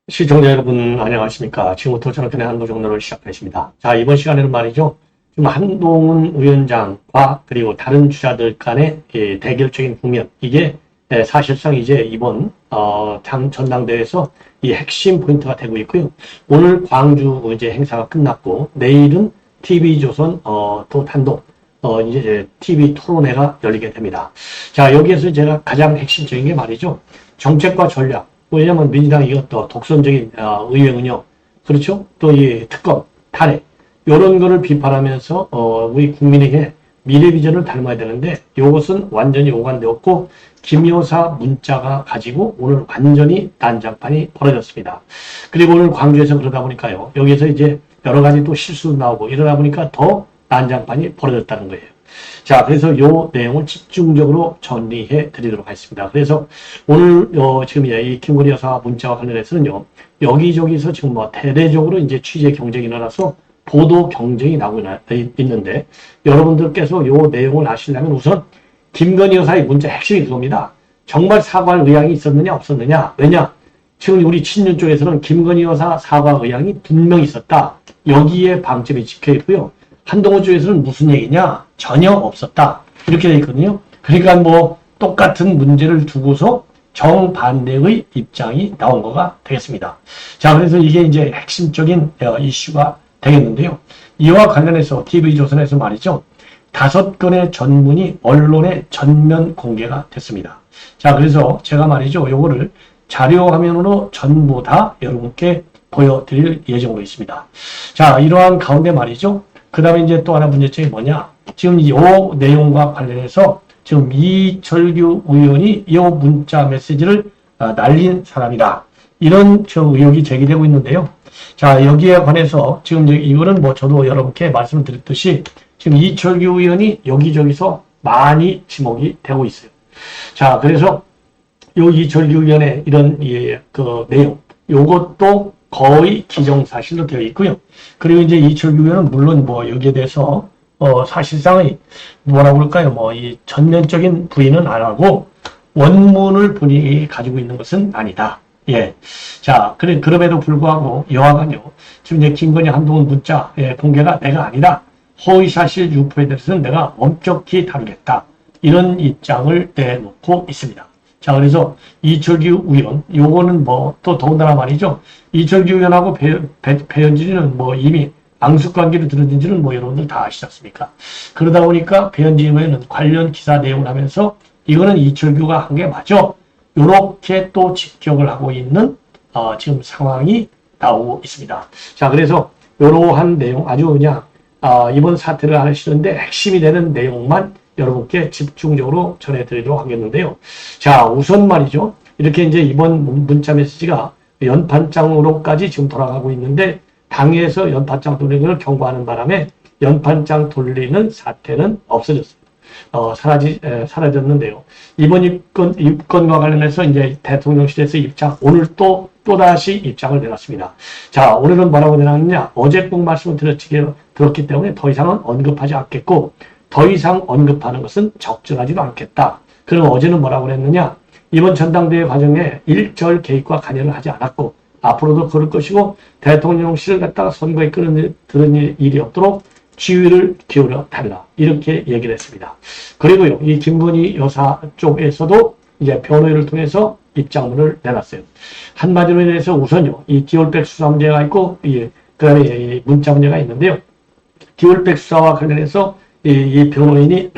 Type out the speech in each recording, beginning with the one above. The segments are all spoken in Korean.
시청자 여러분 안녕하십니까. 지금부터 저녁전의 한도정로를 시작하겠습니다. 자, 이번 시간에는 말이죠. 지금 한동훈 위원장과 그리고 다른 주자들 간의 대결적인 국면, 이게 사실상 이제 이번 전당대회에서 이 핵심 포인트가 되고 있고요. 오늘 광주 이제 행사가 끝났고 내일은 TV조선 또 단독 이제 TV 토론회가 열리게 됩니다. 자, 여기에서 제가 가장 핵심적인 게 말이죠. 정책과 전략. 왜냐면 민주당이 이것도 독선적인 의회 운영, 그렇죠? 또 이 특검, 탄핵, 이런 거를 비판하면서 우리 국민에게 미래 비전을 닮아야 되는데 이것은 완전히 오간되었고 김 여사 문자가 가지고 오늘 완전히 난장판이 벌어졌습니다. 그리고 오늘 광주에서 그러다 보니까요. 여기서 이제 여러 가지 또 실수도 나오고 이러다 보니까 더 난장판이 벌어졌다는 거예요. 자, 그래서 요 내용을 집중적으로 정리해 드리도록 하겠습니다. 그래서 오늘 지금 이 김건희 여사 문자와 관련해서는요, 여기저기서 지금 뭐 대대적으로 이제 취재 경쟁이 일어나서 보도 경쟁이 나오고 있는데, 여러분들께서 요 내용을 아시려면 우선 김건희 여사의 문자 핵심이 그겁니다. 정말 사과할 의향이 있었느냐 없었느냐. 왜냐? 지금 우리 친윤 쪽에서는 김건희 여사 사과 의향이 분명히 있었다. 여기에 방점이 찍혀 있고요. 한동훈 쪽에서는 무슨 얘기냐? 전혀 없었다. 이렇게 되어 있거든요. 그러니까 뭐 똑같은 문제를 두고서 정반대의 입장이 나온 거가 되겠습니다. 자, 그래서 이게 이제 핵심적인 이슈가 되겠는데요. 이와 관련해서 TV조선에서 말이죠. 5건의 전문이 언론에 전면 공개가 됐습니다. 자, 그래서 제가 말이죠. 요거를 자료 화면으로 전부 다 여러분께 보여드릴 예정으로 있습니다. 자, 이러한 가운데 말이죠. 그 다음에 이제 또 하나 문제점이 뭐냐. 지금 이 내용과 관련해서 지금 이철규 의원이 이 문자 메시지를 날린 사람이다. 이런 의혹이 제기되고 있는데요. 자, 여기에 관해서 지금 이거는 뭐 저도 여러분께 말씀을 드렸듯이 지금 이철규 의원이 여기저기서 많이 지목이 되고 있어요. 자, 그래서 요 이철규 의원의 이런 그 내용, 요것도 거의 기정사실로 되어 있고요. 그리고 이제 이철규 의원은 물론 뭐 여기에 대해서 사실상의 뭐라고 할까요? 뭐 이 전면적인 부인은 안 하고 원문을 본인이 가지고 있는 것은 아니다. 예. 자, 그럼에도 불구하고 여하간요. 지금 이제 김건희 한동훈 문자 공개가 내가 아니다. 허위사실 유포에 대해서는 내가 엄격히 다루겠다. 이런 입장을 내놓고 있습니다. 자, 그래서 이철규 의원, 요거는 뭐 또 더군다나 말이죠. 이철규 의원하고 배현진이는 뭐 이미 앙숙관계를 들어준지는 뭐 여러분들 다 아시지 않습니까? 그러다 보니까 배현진 의원은 관련 기사 내용을 하면서 이거는 이철규가 한 게 맞아. 요렇게 또 직격을 하고 있는 지금 상황이 나오고 있습니다. 자, 그래서 요러한 내용 아주 그냥 이번 사태를 하시는데 핵심이 되는 내용만 여러분께 집중적으로 전해드리도록 하겠는데요. 자, 우선 말이죠. 이렇게 이제 이번 문자 메시지가 연판장으로까지 지금 돌아가고 있는데 당에서 연판장 돌리는 걸 경고하는 바람에 연판장 돌리는 사태는 없어졌어요. 사라졌는데요. 이번 입건과 관련해서 이제 대통령실에서 오늘 또다시 입장을 내놨습니다. 자, 오늘은 뭐라고 내놨느냐? 어제 꼭 말씀을 들었기 때문에 더 이상은 언급하지 않겠고, 더 이상 언급하는 것은 적절하지도 않겠다. 그럼 어제는 뭐라고 그랬느냐? 이번 전당대회 과정에 일절 개입과 관여를 하지 않았고 앞으로도 그럴 것이고 대통령실을 갖다가 선거에 끌어들이는 일이 없도록 지휘를 기울여 달라. 이렇게 얘기를 했습니다. 그리고요, 이 김건희 여사 쪽에서도 이제 변호인을 통해서 입장문을 내놨어요. 한마디로 인해서 우선요, 이 디올백 수사 문제가 있고, 그 다음에 이 문자 문제가 있는데요. 디올백 수사와 관련해서 이 변호인이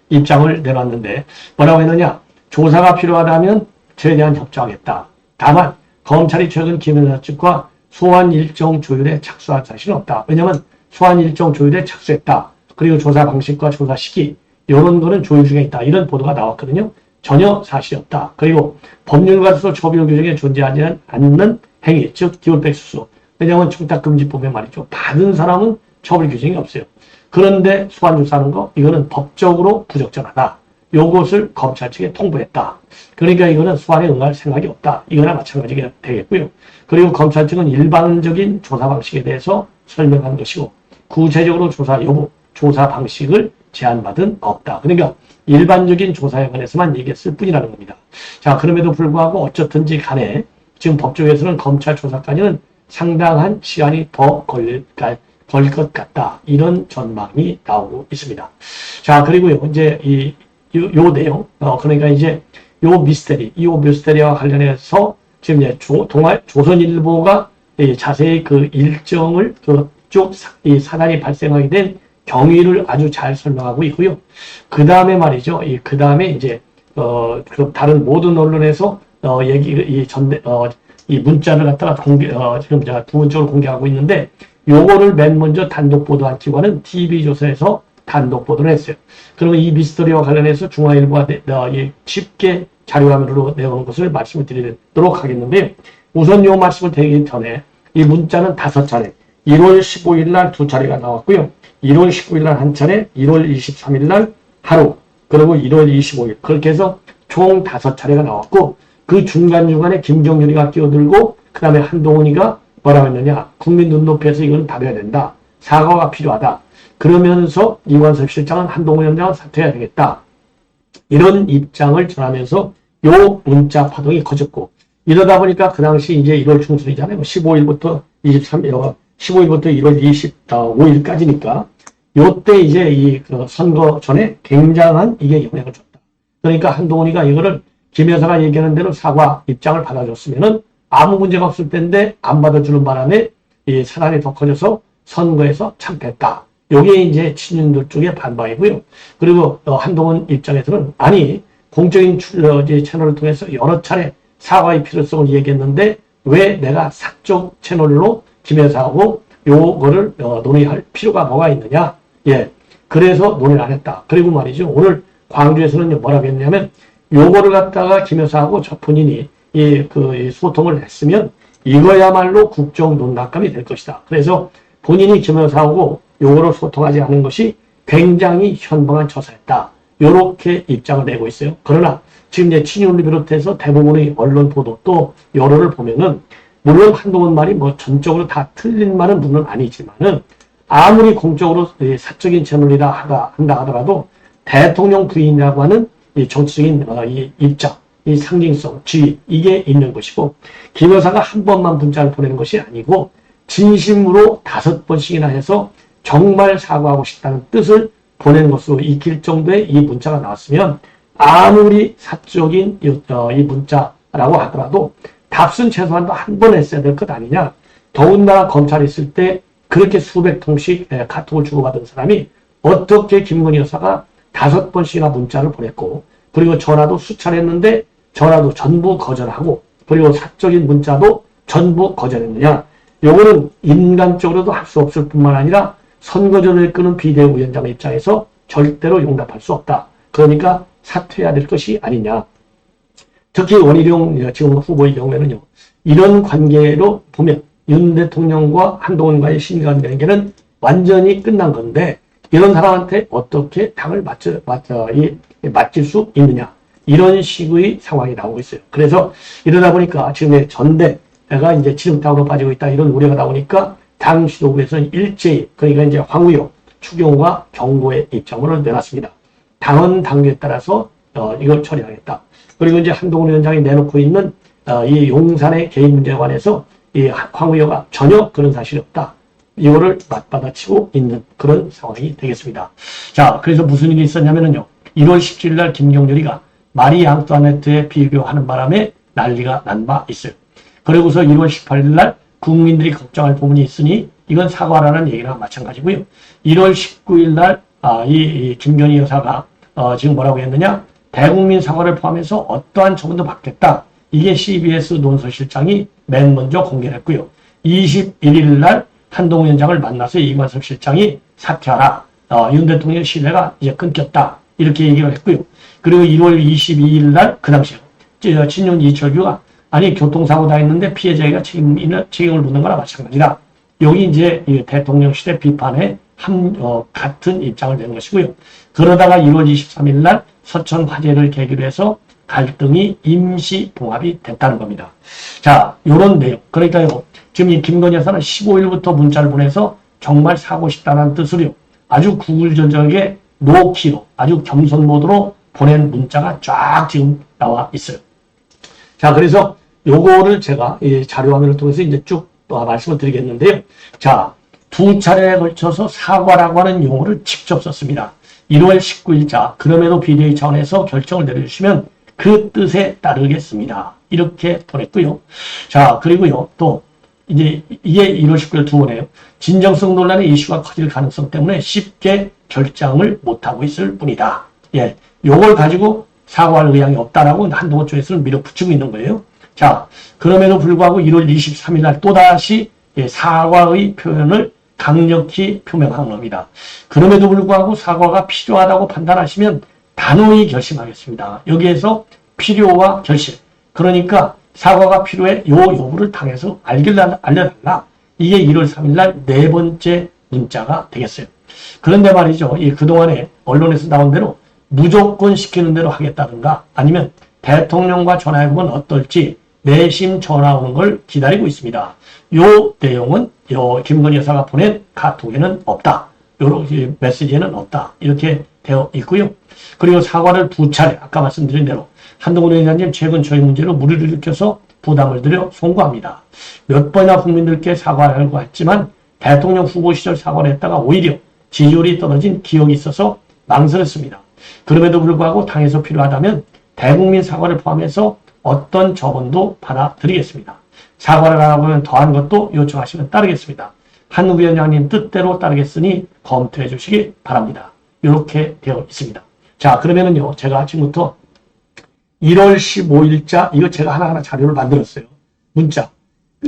입장을 내놨는데 뭐라고 했느냐? 조사가 필요하다면 최대한 협조하겠다. 다만 검찰이 최근 김 여사 측과 소환 일정 조율에 착수한 사실은 없다. 왜냐하면 소환 일정 조율에 착수했다. 그리고 조사 방식과 조사 시기 이런 거는 조율 중에 있다. 이런 보도가 나왔거든요. 전혀 사실이 없다. 그리고 법률과도 처벌 규정에 존재하지 않는 행위, 즉 디올백 수수. 왜냐하면 청탁금지법에 말이죠. 받은 사람은 처벌 규정이 없어요. 그런데 소환 조사하는 거 이거는 법적으로 부적절하다. 요것을 검찰 측에 통보했다. 그러니까 이거는 소환에 응할 생각이 없다. 이거나 마찬가지가 되겠고요. 그리고 검찰 측은 일반적인 조사 방식에 대해서 설명한 것이고 구체적으로 조사 여부, 조사 방식을 제안받은 없다. 그러니까 일반적인 조사에 관해서만 얘기했을 뿐이라는 겁니다. 자, 그럼에도 불구하고 어쨌든지 간에 지금 법조에서는 검찰 조사까지는 상당한 시간이 더 걸릴 것 같다. 이런 전망이 나오고 있습니다. 자, 그리고요, 이제 요 내용, 그러니까 이제 요 미스테리와 관련해서 지금 이제 조선일보가 자세히 그 일정을 쭉 이 사단이 발생하게 된 경위를 아주 잘 설명하고 있고요. 그 다음에 말이죠. 그 다음에 이제, 그 다른 모든 언론에서, 이 문자를 갖다가 지금 제가 부분적으로 공개하고 있는데, 요거를 맨 먼저 단독 보도한 기관은 TV조선에서 단독 보도를 했어요. 그러면 이 미스터리와 관련해서 중앙일보가 쉽게 자료화면으로 내오는 것을 말씀을 드리도록 하겠는데요. 우선 요 말씀을 드리기 전에 이 문자는 5차례, 1월 15일 날 2차례가 나왔고요. 1월 19일 날 한 차례, 1월 23일 날 하루, 그리고 1월 25일. 그렇게 해서 총 5차례가 나왔고, 그 중간중간에 김경률이가 끼어들고, 그 다음에 한동훈이가 뭐라고 했느냐. 국민 눈높이에서 이건 다뤄야 된다. 사과가 필요하다. 그러면서 이관섭 실장은 한동훈 위원장은 사퇴해야 되겠다. 이런 입장을 전하면서 요 문자 파동이 커졌고, 이러다 보니까 그 당시 이제 1월 중순이잖아요. 15일부터 1월 25일까지니까, 요때 이제 그 선거 전에 굉장한 이게 영향을 줬다. 그러니까 한동훈이가 이거를 김 여사가 얘기하는 대로 사과 입장을 받아줬으면은 아무 문제가 없을 텐데 안 받아주는 바람에 이 사단이 더 커져서 선거에서 참패했다. 요게 이제 친윤들 쪽의 반박이고요. 그리고 한동훈 입장에서는 아니 공적인 채널을 통해서 여러 차례 사과의 필요성을 얘기했는데 왜 내가 사적 채널로 김 여사하고 요거를 논의할 필요가 뭐가 있느냐. 예. 그래서 논의를 안 했다. 그리고 말이죠. 오늘 광주에서는 뭐라고 했냐면 요거를 갖다가 김 여사하고 저 본인이 이 소통을 했으면 이거야말로 국정 논란감이 될 것이다. 그래서 본인이 김 여사하고 요거를 소통하지 않은 것이 굉장히 현명한 처사였다. 요렇게 입장을 내고 있어요. 그러나 지금 이제 친윤을 비롯해서 대부분의 언론 보도 또 여론을 보면은 물론 한동훈 말이 뭐 전적으로 다 틀린 말은 물론 아니지만은 아무리 공적으로 사적인 채널이라 한다 하더라도 대통령 부인이라고 하는 이 정치적인 이 입장, 이 상징성, 지위 이게 있는 것이고 김 여사가 한 번만 문자를 보내는 것이 아니고 진심으로 5번씩이나 해서 정말 사과하고 싶다는 뜻을 보낸 것으로 익힐 정도의 이 문자가 나왔으면 아무리 사적인 이 문자라고 하더라도 답은 최소한 한 번 했어야 될 것 아니냐. 더군다나 검찰에 있을 때 그렇게 수백 통씩 카톡을 주고받은 사람이 어떻게 김건희 여사가 5번씩이나 문자를 보냈고 그리고 전화도 수차례 했는데 전화도 전부 거절하고 그리고 사적인 문자도 전부 거절했느냐. 요거는 인간적으로도 할 수 없을 뿐만 아니라 선거전을 끄는 비대위원장의 입장에서 절대로 용납할 수 없다. 그러니까 사퇴해야 될 것이 아니냐. 특히 원희룡 지금 후보의 경우에는요. 이런 관계로 보면 윤 대통령과 한동훈과의 신관관계는 완전히 끝난 건데 이런 사람한테 어떻게 당을 맡길 수 있느냐. 이런 식의 상황이 나오고 있어요. 그래서 이러다 보니까 지금의 전대가 이제 지름땅으로 빠지고 있다. 이런 우려가 나오니까 당 지도부에서는 일제히 그러니까 이제 황우여, 추경호와 경고의 입장문을 내놨습니다. 당헌 당규에 따라서 이걸 처리하겠다. 그리고 이제 한동훈 위원장이 내놓고 있는 이 용산의 개인 문제에 관해서 이 황우여가 전혀 그런 사실이 없다. 이거를 맞받아치고 있는 그런 상황이 되겠습니다. 자, 그래서 무슨 일이 있었냐면요. 1월 17일 날 김경렬이가 마리 앙뚜아네트에 비교하는 바람에 난리가 난 바 있어요. 그리고서 1월 18일 날 국민들이 걱정할 부분이 있으니 이건 사과라는 얘기랑 마찬가지고요. 1월 19일 날 이 김건희 여사가 지금 뭐라고 했느냐. 대국민 사과를 포함해서 어떠한 처분도 받겠다. 이게 CBS 논설실장이 맨 먼저 공개를 했고요. 21일 날 한동훈 위원장을 만나서 이관섭 실장이 사퇴하라. 윤 대통령 신뢰가 이제 끊겼다. 이렇게 얘기를 했고요. 그리고 1월 22일 날 그 당시에 친윤 이철규가 아니 교통사고 다 했는데 피해자가 책임을 묻는 거나 마찬가지다. 여기 이제 대통령 시대 비판에 같은 입장을 낸 것이고요. 그러다가 1월 23일 날 서천 화재를 계기로 해서 갈등이 임시 봉합이 됐다는 겁니다. 자, 요런 내용. 그러니까요, 지금 이 김건희 여사는 15일부터 문자를 보내서 정말 사고 싶다는 뜻으로 아주 구글절절하게 노키로 아주 겸손 모드로 보낸 문자가 쫙 지금 나와 있어요. 자, 그래서 요거를 제가 이 자료 화면을 통해서 이제 쭉 말씀을 드리겠는데요. 자, 두 차례에 걸쳐서 사과라고 하는 용어를 직접 썼습니다. 1월 19일자, 그럼에도 비대위 차원에서 결정을 내려주시면 그 뜻에 따르겠습니다. 이렇게 보냈고요. 자, 그리고요, 또, 이제, 이게 1월 19일 두 번이에요. 진정성 논란의 이슈가 커질 가능성 때문에 쉽게 결정을 못하고 있을 뿐이다. 예, 요걸 가지고 사과할 의향이 없다라고 한동훈 쪽에서는 밀어붙이고 있는 거예요. 자, 그럼에도 불구하고 1월 23일 날 또다시 사과의 표현을 강력히 표명한 겁니다. 그럼에도 불구하고 사과가 필요하다고 판단하시면 단호히 결심하겠습니다. 여기에서 필요와 결심. 그러니까 사과가 필요해 요 여부를 당해서 알려달라. 이게 1월 3일 날 네 번째 문자가 되겠어요. 그런데 말이죠. 이 그동안에 언론에서 나온 대로 무조건 시키는 대로 하겠다든가 아니면 대통령과 전화해보면 어떨지 내심 전화 오는 걸 기다리고 있습니다. 요 내용은 김건희 여사가 보낸 카톡에는 없다. 요런 메시지에는 없다. 이렇게 되어 있고요. 그리고 사과를 두 차례 아까 말씀드린 대로 한동훈 의장님 최근 저희 문제로 무리를 일으켜서 부담을 드려 송구합니다. 몇 번이나 국민들께 사과하려고 했지만 대통령 후보 시절 사과를 했다가 오히려 지지율이 떨어진 기억이 있어서 망설였습니다. 그럼에도 불구하고 당에서 필요하다면 대국민 사과를 포함해서 어떤 처분도 받아드리겠습니다. 사과를 하라면 더한 것도 요청하시면 따르겠습니다. 한 위원장님 뜻대로 따르겠으니 검토해 주시기 바랍니다. 이렇게 되어 있습니다. 자, 그러면은요, 제가 지금부터 1월 15일자, 이거 제가 하나하나 자료를 만들었어요. 문자.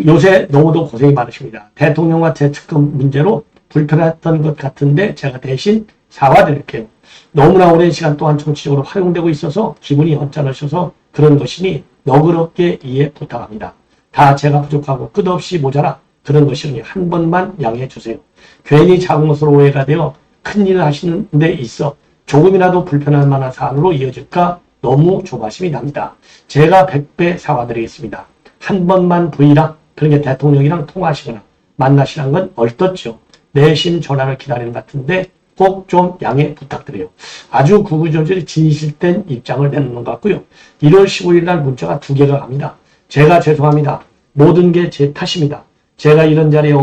요새 너무도 고생이 많으십니다. 대통령과 재특검 문제로 불편했던 것 같은데 제가 대신 사과드릴게요. 너무나 오랜 시간 동안 정치적으로 활용되고 있어서 기분이 언짢으셔서 그런 것이니 너그럽게 이해 부탁합니다. 다 제가 부족하고 끝없이 모자라 그런 것이니 한 번만 양해해 주세요. 괜히 작은 것으로 오해가 되어 큰일을 하시는 데 있어 조금이라도 불편할 만한 사안으로 이어질까 너무 조바심이 납니다. 제가 100배 사과드리겠습니다. 한 번만 부이랑 그러니까 대통령이랑 통화하시거나 만나시는 건 얼떴죠. 내심 전화를 기다리는 것 같은데 꼭 좀 양해 부탁드려요. 아주 구구절절히 진실된 입장을 내놓는 것 같고요. 1월 15일 날 문자가 두 개가 갑니다. 제가 죄송합니다. 모든 게 제 탓입니다. 제가 이런 자리에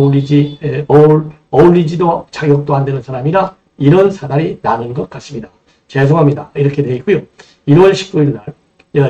어울리지도 자격도 안 되는 사람이라 이런 사달이 나는 것 같습니다. 죄송합니다. 이렇게 되어 있고요. 1월 19일 날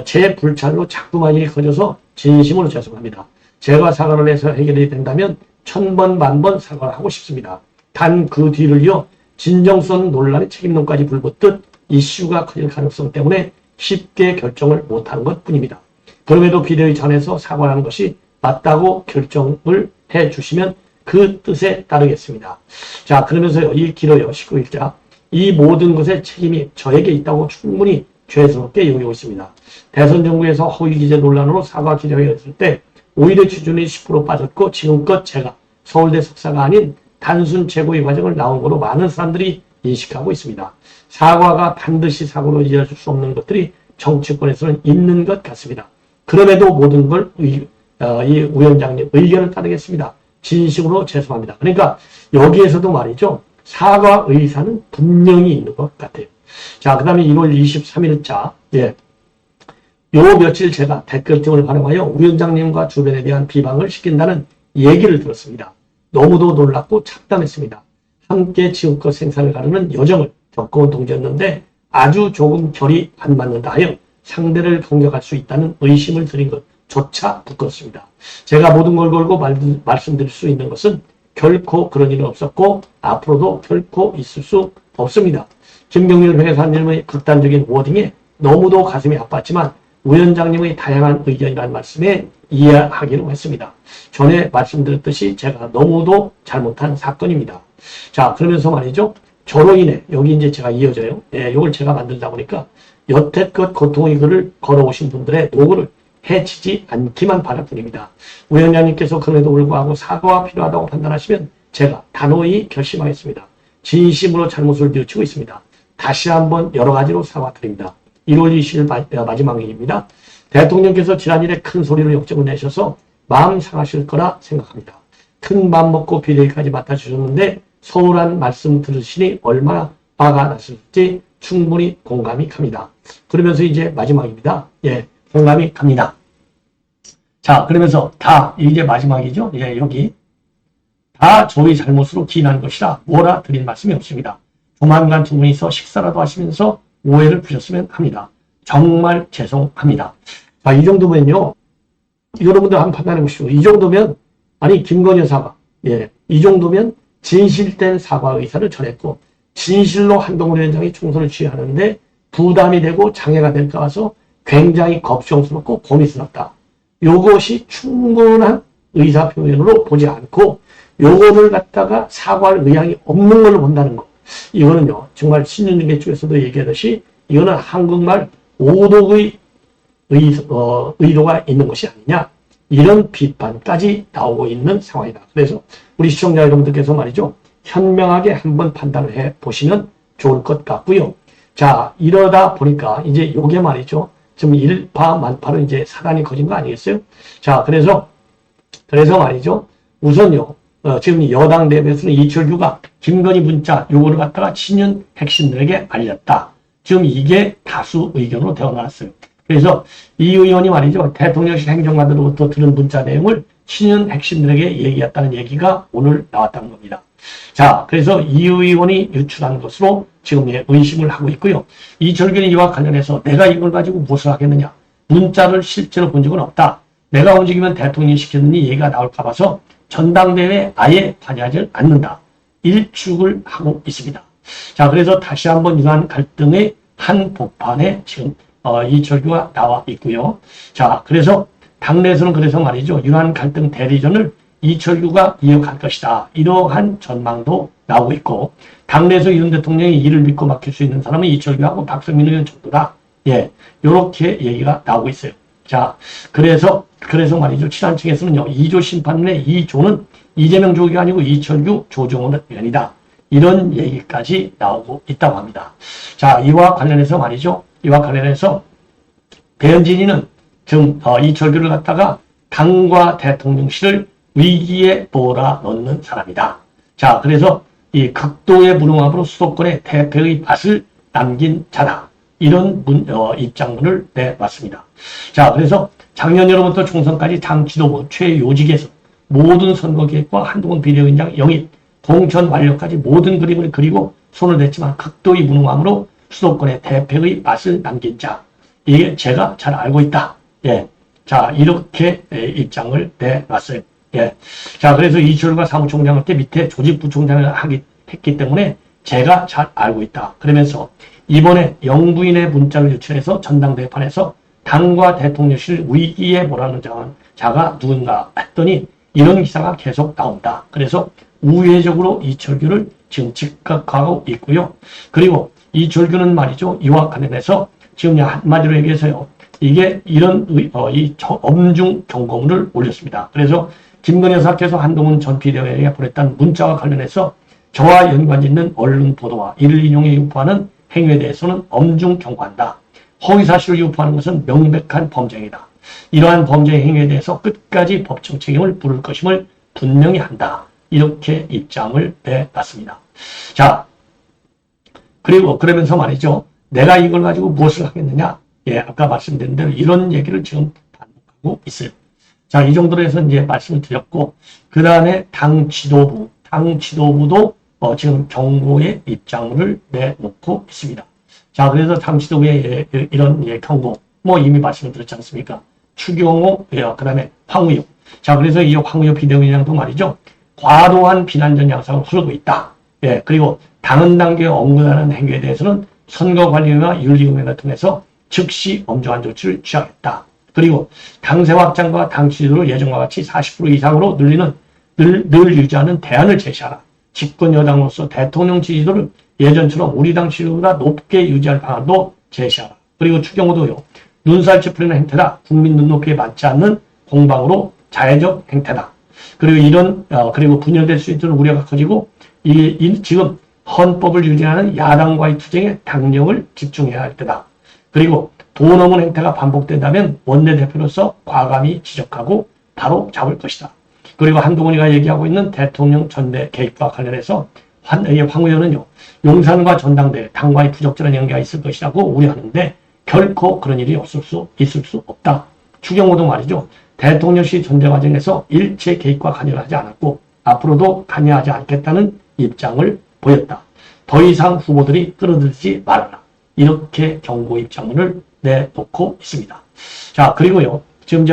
제 불찰로 자꾸만 일이 커져서 진심으로 죄송합니다. 제가 사과를 해서 해결이 된다면 1000번 만번 사과를 하고 싶습니다. 단 그 뒤를요. 진정성 논란의 책임론까지 불붙듯 이슈가 커질 가능성 때문에 쉽게 결정을 못하는 것뿐입니다. 그럼에도 비대위 전에서 사과하는 것이 맞다고 결정을 해주시면 그 뜻에 따르겠습니다. 자, 그러면서요. 이 길어요. 19일자. 이 모든 것의 책임이 저에게 있다고 충분히 죄스럽게 여기고 있습니다. 대선 정부에서 허위 기재 논란으로 사과 기자회견했을 때 오히려 취준이 10% 빠졌고 지금껏 제가 서울대 석사가 아닌 단순 최고의 과정을 나온 거로 많은 사람들이 인식하고 있습니다. 사과가 반드시 사고로 이어질 수 없는 것들이 정치권에서는 있는 것 같습니다. 그럼에도 모든 걸 이 위원장님 의견을 따르겠습니다. 진심으로 죄송합니다. 그러니까 여기에서도 말이죠. 사과 의사는 분명히 있는 것 같아요. 자, 그 다음에 1월 23일자 요 며칠 제가 댓글 등을 활용하여 위원장님과 주변에 대한 비방을 시킨다는 얘기를 들었습니다. 너무도 놀랍고 참담했습니다. 함께 지금껏 생사를 가르는 여정을 겪어온 동지였는데 아주 조금 결이 안 맞는다 하여 상대를 공격할 수 있다는 의심을 드린 것조차 부끄럽습니다. 제가 모든 걸 걸고 말씀드릴 수 있는 것은 결코 그런 일은 없었고 앞으로도 결코 있을 수 없습니다. 김경률 회계사님의 극단적인 워딩에 너무도 가슴이 아팠지만 위원장님의 다양한 의견이라는 말씀에 이해하기로 했습니다. 전에 말씀드렸듯이 제가 너무도 잘못한 사건입니다. 자, 그러면서 말이죠. 저로 인해 여기 이제 제가 이어져요. 이걸 제가 만들다 보니까 여태껏 고통의 글을 걸어오신 분들의 노고를 해치지 않기만 바랄 뿐입니다. 위원장님께서 그럼에도 불구하고 사과가 필요하다고 판단하시면 제가 단호히 결심하겠습니다. 진심으로 잘못을 뉘우치고 있습니다. 다시 한번 여러 가지로 사과드립니다. 1월 20일 마지막 일입니다. 대통령께서 지난일에 큰 소리로 역정을 내셔서 마음 상하실 거라 생각합니다. 큰 맘 먹고 비대위까지 맡아주셨는데 서울한 말씀 들으시니 얼마나 화가 났을지 충분히 공감이 갑니다. 그러면서 이제 마지막입니다. 예, 공감이 갑니다. 자, 그러면서 다 이제 마지막이죠. 예, 여기 다 저희 잘못으로 기인한 것이라 뭐라 드릴 말씀이 없습니다. 조만간 두 분이서 식사라도 하시면서 오해를 푸셨으면 합니다. 정말 죄송합니다. 자, 이 정도면요. 여러분들 한번 판단해 보시오. 이 정도면 아니 김건희 사과, 예, 이 정도면 진실된 사과 의사를 전했고 진실로 한동훈 위원장이 총선을 취하는데 부담이 되고 장애가 될까 봐서 굉장히 걱정스럽고 고민스럽다. 요것이 충분한 의사표현으로 보지 않고 요거를 갖다가 사과할 의향이 없는 걸로 본다는 거. 이거는요, 정말 신윤중계 쪽에서도 얘기하듯이 이거는 한국말 오독의 의도가 있는 것이 아니냐. 이런 비판까지 나오고 있는 상황이다. 그래서 우리 시청자 여러분들께서 말이죠. 현명하게 한번 판단을 해 보시면 좋을 것 같고요. 자, 이러다 보니까 이제 요게 말이죠. 지금 일파만파로 이제 사단이 커진 거 아니겠어요? 자, 그래서 말이죠. 우선요, 지금 여당 내부에서는 이철규가 김건희 문자 요거를 갖다가 친윤 핵심들에게 알렸다. 지금 이게 다수 의견으로 되어 나왔어요. 그래서 이 의원이 말이죠. 대통령실 행정관들로부터 들은 문자 내용을 친윤 핵심들에게 얘기했다는 얘기가 오늘 나왔다는 겁니다. 자, 그래서 이 의원이 유출한 것으로 지금 의심을 하고 있고요. 이철규는 이와 관련해서 내가 이걸 가지고 무엇을 하겠느냐. 문자를 실제로 본 적은 없다. 내가 움직이면 대통령이 시켰느니 얘기가 나올까 봐서 전당대회에 아예 관여하지 않는다. 일축을 하고 있습니다. 자, 그래서 다시 한번 이러한 갈등의 한 복판에 지금 이철규가 나와 있고요. 자, 그래서 당내에서는 그래서 말이죠. 이러한 갈등 대리전을 이철규가 이어갈 것이다. 이러한 전망도 나오고 있고 당내에서 윤 대통령이 이를 믿고 맡길 수 있는 사람은 이철규하고 박성민 의원 정도다. 예, 요렇게 얘기가 나오고 있어요. 자, 그래서 말이죠. 친한층에서는요. 2조 심판의 2조는 이재명 조기가 아니고 이철규 조정원 의원이다. 이런 얘기까지 나오고 있다고 합니다. 자, 이와 관련해서 말이죠. 이와 관련해서 배현진이는 지금 이철규를 갖다가 당과 대통령실을 위기에 몰아넣는 사람이다. 자, 그래서 이 극도의 무능함으로 수도권의 대패의 밭을 남긴 자다. 이런 입장문을 내왔습니다. 자, 그래서 작년 여름부터 총선까지 당 지도부 최요직에서 모든 선거 계획과 한동훈 비대위원장 영입, 공천 완료까지 모든 그림을 그리고 손을 댔지만 극도의 무능함으로 수도권의 대패의 밭을 남긴 자. 이게 제가 잘 알고 있다. 예. 자, 이렇게 입장을 내놨어요. 예. 자, 그래서 이철규가 사무총장할 때 밑에 조직부총장을 했기 때문에 제가 잘 알고 있다. 그러면서 이번에 영부인의 문자를 유출해서 전당대회판에서 당과 대통령실 위기에 몰아넣는 자가 누군가 했더니 이런 기사가 계속 나온다. 그래서 우회적으로 이철규를 지금 직각하고 있고요. 그리고 이철규는 말이죠. 이와 관련해서 지금 한마디로 얘기해서요. 이게 이런 엄중 경고문을 올렸습니다. 그래서 김건희 여사께서 한동훈 전 비대위원장에게 보냈던 문자와 관련해서 저와 연관 있는 언론 보도와 이를 인용해 유포하는 행위에 대해서는 엄중 경고한다. 허위사실을 유포하는 것은 명백한 범죄이다. 이러한 범죄 행위에 대해서 끝까지 법적 책임을 물을 것임을 분명히 한다. 이렇게 입장을 내놨습니다. 자, 그리고 그러면서 말이죠. 내가 이걸 가지고 무엇을 하겠느냐. 예, 아까 말씀드린 대로 이런 얘기를 지금 반복하고 있어요. 자, 이 정도로 해서 이제 말씀을 드렸고, 그 다음에 당 지도부도 지금 경고의 입장을 내놓고 있습니다. 자, 그래서 당 지도부의 이런 경고, 이미 말씀을 드렸지 않습니까? 추경호, 그 다음에 황우여. 자, 그래서 이 황우여 비대위원장도 말이죠. 과도한 비난적 양상을 흐르고 있다. 예, 그리고 당헌 단계에 언급하는 행위에 대해서는 선거관리위와 윤리위원회를 통해서 즉시 엄정한 조치를 취하겠다. 그리고 당세 확장과 당 지지도를 예전과 같이 40% 이상으로 늘 유지하는 대안을 제시하라. 집권 여당으로서 대통령 지지도를 예전처럼 우리 당 지지도보다 높게 유지할 방안도 제시하라. 그리고 추경호도요. 눈살 찌푸리는 행태다. 국민 눈높이에 맞지 않는 공방으로 자해적 행태다. 그리고 그리고 분열될 수 있는 우려가 커지고, 지금 헌법을 유지하는 야당과의 투쟁에 당력을 집중해야 할 때다. 그리고 돈 없는 행태가 반복된다면 원내대표로서 과감히 지적하고 바로 잡을 것이다. 그리고 한동훈이가 얘기하고 있는 대통령 전대 개입과 관련해서 황 의원은요, 용산과 전당대 당과의 부적절한 연계가 있을 것이라고 우려하는데 결코 그런 일이 있을 수 없다. 추경호도 말이죠. 대통령실 전대 과정에서 일체 개입과 관여를 하지 않았고 앞으로도 관여하지 않겠다는 입장을 보였다. 더 이상 후보들이 끌어들이지 말아라. 이렇게 경고 입장문을 내놓고 있습니다. 자, 그리고요, 지금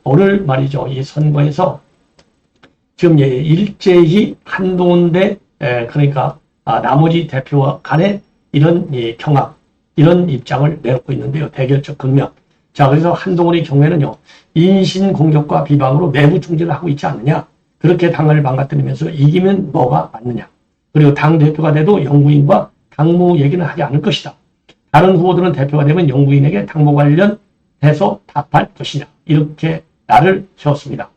오늘 말이죠. 이 선거에서 지금 일제히 한동훈 대 그러니까 나머지 대표와 간에 이런 경합, 이런 입장을 내놓고 있는데요. 대결적 극명. 자, 그래서 한동훈의 경우에는요, 인신공격과 비방으로 내부 총질을 하고 있지 않느냐. 그렇게 당을 망가뜨리면서 이기면 뭐가 맞느냐. 그리고 당대표가 돼도 영부인과 당무 얘기는 하지 않을 것이다. 다른 후보들은 대표가 되면 영부인에게 당무 관련해서 답할 것이냐. 이렇게 날을 세웠습니다.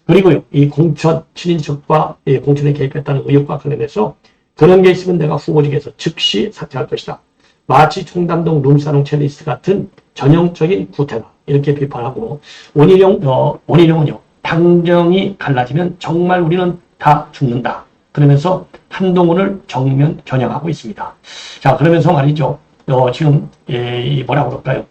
그리고요, 이 공천, 친인척과 공천에 개입했다는 의혹과 관련해서 그런 게 있으면 내가 후보직에서 즉시 사퇴할 것이다. 마치 청담동 룸사롱 첼리스트 같은 전형적인 구태다. 이렇게 비판하고, 원희룡은요, 당정이 갈라지면 정말 우리는 다 죽는다. 그러면서 한동훈을 정면 겨냥하고 있습니다. 자, 그러면서 말이죠. 지금, 뭐라고 그럴까요?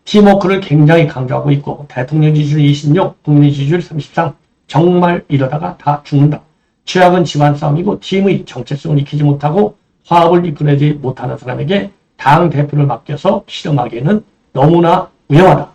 팀워크를 굉장히 강조하고 있고, 대통령 지지율 26, 국민 지지율 33, 정말 이러다가 다 죽는다. 최악은 집안 싸움이고 팀의 정체성을 익히지 못하고 화합을 이끌어내지 못하는 사람에게 당 대표를 맡겨서 실험하기에는 너무나 위험하다.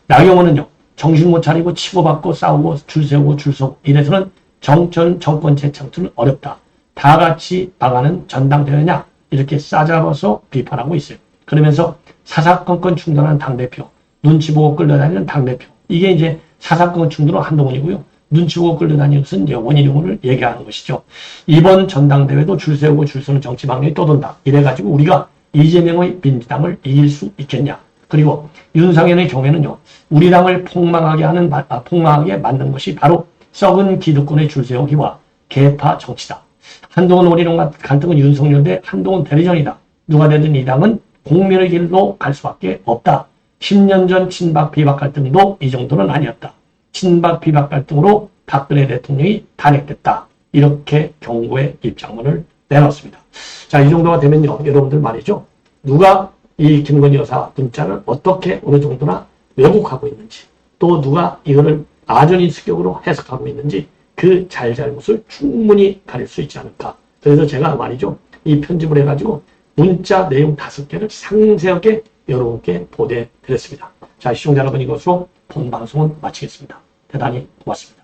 나경원은요, 정신 못 차리고 치고받고 싸우고 줄 세우고 줄 서고 이래서는 정권 재창출은 어렵다. 다 같이 나가는 전당대회냐 이렇게 싸잡아서 비판하고 있어요. 그러면서 사사건건 충돌하는 당대표, 눈치 보고 끌려다니는 당대표. 이게 이제 사사건건 충돌은 한동훈이고요. 눈치 보고 끌려다니는 것은 이제 원희룡을 얘기하는 것이죠. 이번 전당대회도 줄 세우고 줄 서는 정치 방향이 또 돈다. 이래가지고 우리가 이재명의 민주당을 이길 수 있겠냐. 그리고 윤상현의 경우에는요. 우리 당을 폭망하게 만든 것이 바로 썩은 기득권의 줄 세우기와 개파 정치다. 한동훈 원희룡 갈등은 윤석열 대 한동훈 대리전이다. 누가 되든 이 당은 공멸의 길로 갈 수밖에 없다. 10년 전 친박 비박 갈등도 이 정도는 아니었다. 친박 비박 갈등으로 박근혜 대통령이 탄핵됐다. 이렇게 경고의 입장문을 내놨습니다. 자, 이 정도가 되면요. 여러분들 말이죠. 누가 이 김건희 여사 문자를 어떻게 어느 정도나 왜곡하고 있는지, 또 누가 이거를 아전인수격으로 해석하고 있는지 그 잘잘못을 충분히 가릴 수 있지 않을까. 그래서 제가 말이죠. 이 편집을 해가지고 문자 내용 5개를 상세하게 여러분께 보내드렸습니다. 자, 시청자 여러분, 이것으로 본 방송은 마치겠습니다. 대단히 고맙습니다.